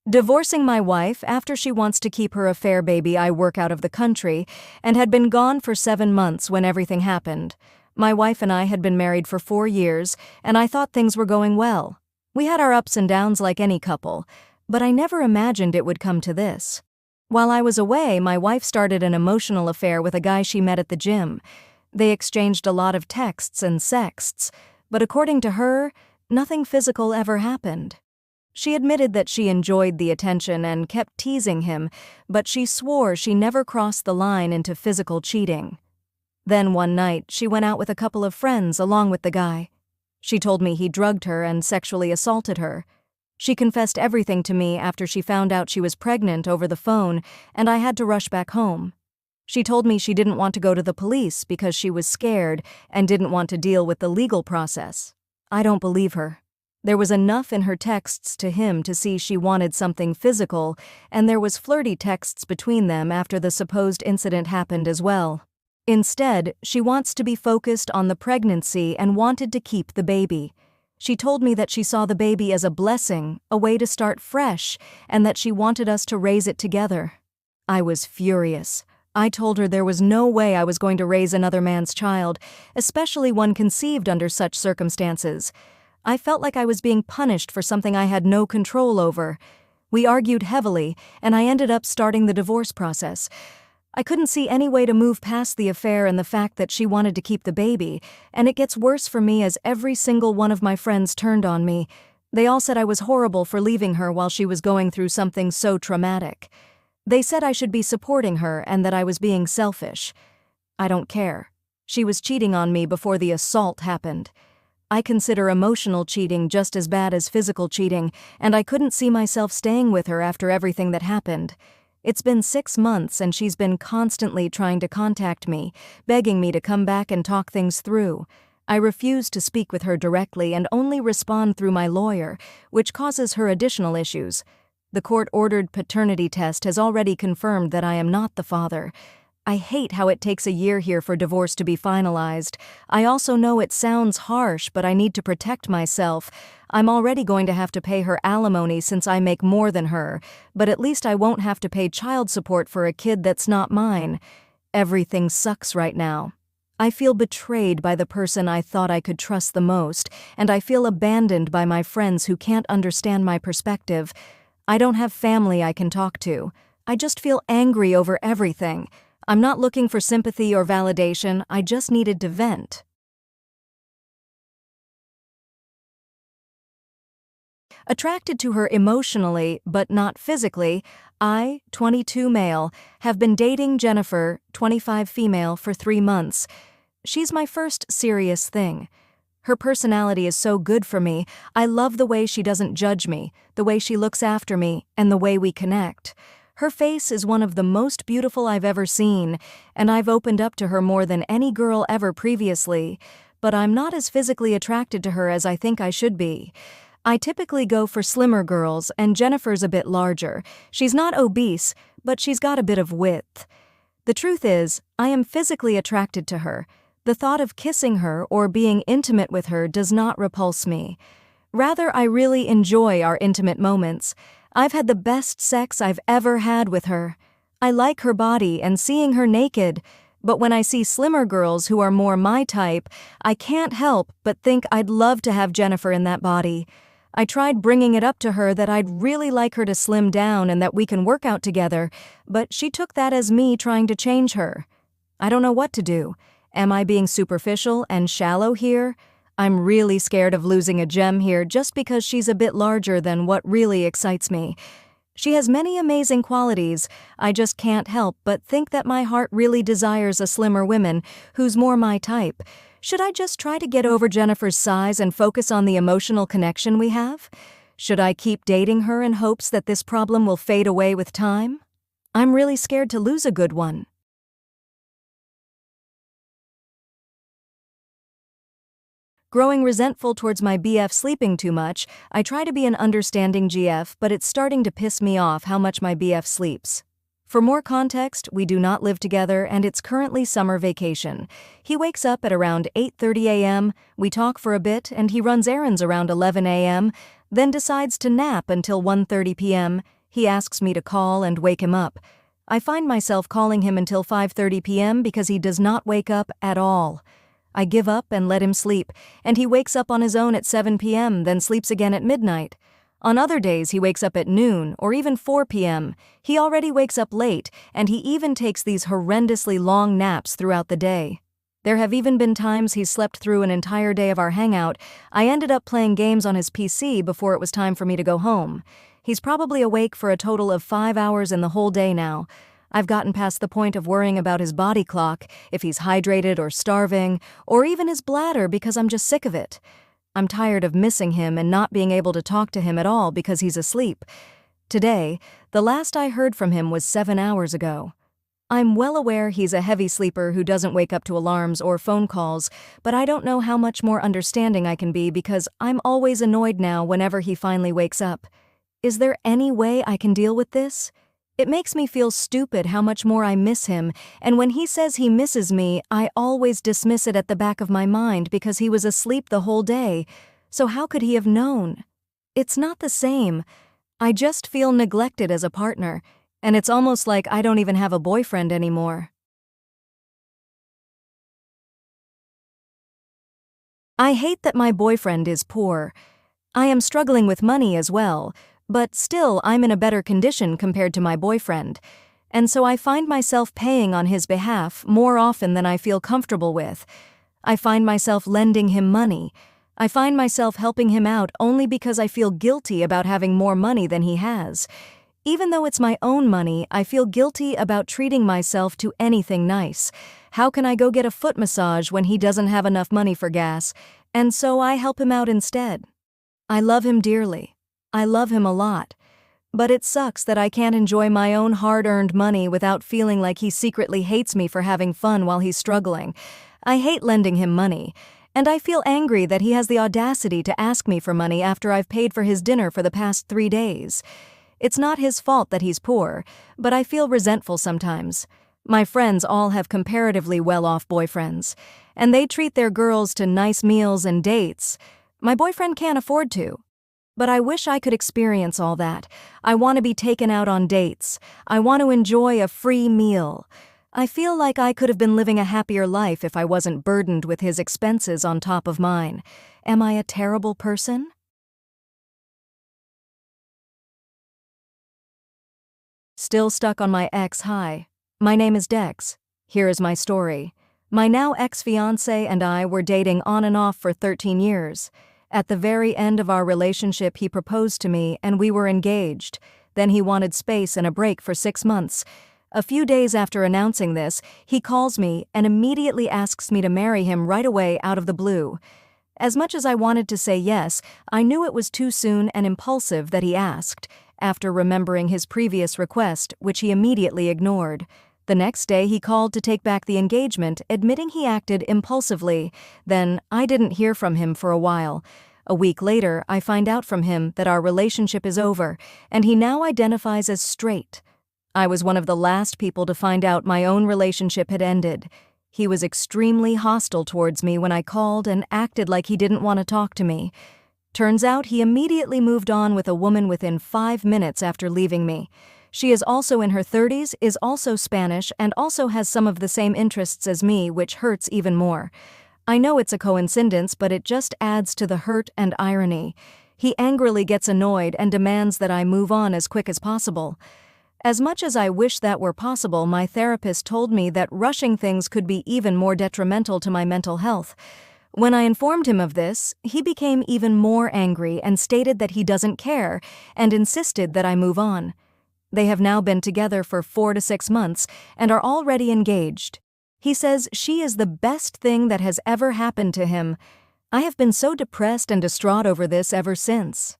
Divorcing my wife after she wants to keep her affair baby I work out of the country and had been gone for 7 months when everything happened. My wife and I had been married for 4 years, and I thought things were going well. We had our ups and downs like any couple, but I never imagined it would come to this. While I was away, my wife started an emotional affair with a guy she met at the gym. They exchanged a lot of texts and sexts, but according to her, nothing physical ever happened. She admitted that she enjoyed the attention and kept teasing him, but she swore she never crossed the line into physical cheating. Then one night, she went out with a couple of friends along with the guy. She told me he drugged her and sexually assaulted her. She confessed everything to me after she found out she was pregnant over the phone, and I had to rush back home. She told me she didn't want to go to the police because she was scared and didn't want to deal with the legal process. I don't believe her. There was enough in her texts to him to see she wanted something physical, and there was flirty texts between them after the supposed incident happened as well. Instead, she wants to be focused on the pregnancy and wanted to keep the baby. She told me that she saw the baby as a blessing, a way to start fresh, and that she wanted us to raise it together. I was furious. I told her there was no way I was going to raise another man's child, especially one conceived under such circumstances. I felt like I was being punished for something I had no control over. We argued heavily, and I ended up starting the divorce process. I couldn't see any way to move past the affair and the fact that she wanted to keep the baby, and it gets worse for me as every single one of my friends turned on me. They all said I was horrible for leaving her while she was going through something so traumatic. They said I should be supporting her and that I was being selfish. I don't care. She was cheating on me before the assault happened. I consider emotional cheating just as bad as physical cheating, and I couldn't see myself staying with her after everything that happened. It's been 6 months and she's been constantly trying to contact me, begging me to come back and talk things through. I refuse to speak with her directly and only respond through my lawyer, which causes her additional issues. The court-ordered paternity test has already confirmed that I am not the father. I hate how it takes a year here for divorce to be finalized. I also know it sounds harsh, but I need to protect myself. I'm already going to have to pay her alimony since I make more than her, but at least I won't have to pay child support for a kid that's not mine. Everything sucks right now. I feel betrayed by the person I thought I could trust the most, and I feel abandoned by my friends who can't understand my perspective. I don't have family I can talk to. I just feel angry over everything. I'm not looking for sympathy or validation, I just needed to vent. Attracted to her emotionally, but not physically, I, 22 male, have been dating Jennifer, 25 female, for 3 months. She's my first serious thing. Her personality is so good for me. I love the way she doesn't judge me, the way she looks after me, and the way we connect. Her face is one of the most beautiful I've ever seen, and I've opened up to her more than any girl ever previously, but I'm not as physically attracted to her as I think I should be. I typically go for slimmer girls, and Jennifer's a bit larger. She's not obese, but she's got a bit of width. The truth is, I am physically attracted to her. The thought of kissing her or being intimate with her does not repulse me. Rather, I really enjoy our intimate moments. I've had the best sex I've ever had with her. I like her body and seeing her naked, but when I see slimmer girls who are more my type, I can't help but think I'd love to have Jennifer in that body. I tried bringing it up to her that I'd really like her to slim down and that we can work out together, but she took that as me trying to change her. I don't know what to do. Am I being superficial and shallow here? I'm really scared of losing a gem here just because she's a bit larger than what really excites me. She has many amazing qualities. I just can't help but think that my heart really desires a slimmer woman who's more my type. Should I just try to get over Jennifer's size and focus on the emotional connection we have? Should I keep dating her in hopes that this problem will fade away with time? I'm really scared to lose a good one. Growing resentful towards my BF sleeping too much, I try to be an understanding GF, but it's starting to piss me off how much my BF sleeps. For more context, we do not live together and it's currently summer vacation. He wakes up at around 8:30 a.m., we talk for a bit, and he runs errands around 11 a.m., then decides to nap until 1:30 p.m. He asks me to call and wake him up. I find myself calling him until 5:30 p.m. because he does not wake up at all. I give up and let him sleep, and he wakes up on his own at 7 p.m., then sleeps again at midnight. On other days, he wakes up at noon or even 4 p.m. He already wakes up late, and he even takes these horrendously long naps throughout the day. There have even been times he's slept through an entire day of our hangout. I ended up playing games on his PC before it was time for me to go home. He's probably awake for a total of 5 hours in the whole day now. I've gotten past the point of worrying about his body clock, if he's hydrated or starving, or even his bladder because I'm just sick of it. I'm tired of missing him and not being able to talk to him at all because he's asleep. Today, the last I heard from him was 7 hours ago. I'm well aware he's a heavy sleeper who doesn't wake up to alarms or phone calls, but I don't know how much more understanding I can be because I'm always annoyed now whenever he finally wakes up. Is there any way I can deal with this? It makes me feel stupid how much more I miss him, and when he says he misses me, I always dismiss it at the back of my mind because he was asleep the whole day. So how could he have known? It's not the same. I just feel neglected as a partner, and it's almost like I don't even have a boyfriend anymore. I hate that my boyfriend is poor. I am struggling with money as well, but still I'm in a better condition compared to my boyfriend, and so I find myself paying on his behalf more often than I feel comfortable with. I find myself lending him money. I find myself helping him out only because I feel guilty about having more money than he has. Even though it's my own money, I feel guilty about treating myself to anything nice. How can I go get a foot massage when he doesn't have enough money for gas? And so I help him out instead. I love him dearly. I love him a lot. But it sucks that I can't enjoy my own hard-earned money without feeling like he secretly hates me for having fun while he's struggling. I hate lending him money, and I feel angry that he has the audacity to ask me for money after I've paid for his dinner for the past 3 days. It's not his fault that he's poor, but I feel resentful sometimes. My friends all have comparatively well-off boyfriends, and they treat their girls to nice meals and dates. My boyfriend can't afford to. But I wish I could experience all that. I want to be taken out on dates. I want to enjoy a free meal. I feel like I could have been living a happier life if I wasn't burdened with his expenses on top of mine. Am I a terrible person? Still stuck on my ex. Hi. My name is Dex. Here is my story. My now ex-fiancé and I were dating on and off for 13 years. At the very end of our relationship, he proposed to me and we were engaged. Then he wanted space and a break for 6 months. A few days after announcing this, he calls me and immediately asks me to marry him right away out of the blue. As much as I wanted to say yes, I knew it was too soon and impulsive that he asked, after remembering his previous request, which he immediately ignored. The next day he called to take back the engagement, admitting he acted impulsively. Then I didn't hear from him for a while. A week later, I find out from him that our relationship is over, and he now identifies as straight. I was one of the last people to find out my own relationship had ended. He was extremely hostile towards me when I called and acted like he didn't want to talk to me. Turns out he immediately moved on with a woman within 5 minutes after leaving me. She is also in her 30s, is also Spanish, and also has some of the same interests as me, which hurts even more. I know it's a coincidence, but it just adds to the hurt and irony. He angrily gets annoyed and demands that I move on as quick as possible. As much as I wish that were possible, my therapist told me that rushing things could be even more detrimental to my mental health. When I informed him of this, he became even more angry and stated that he doesn't care and insisted that I move on. They have now been together for 4 to 6 months and are already engaged. He says she is the best thing that has ever happened to him. I have been so depressed and distraught over this ever since.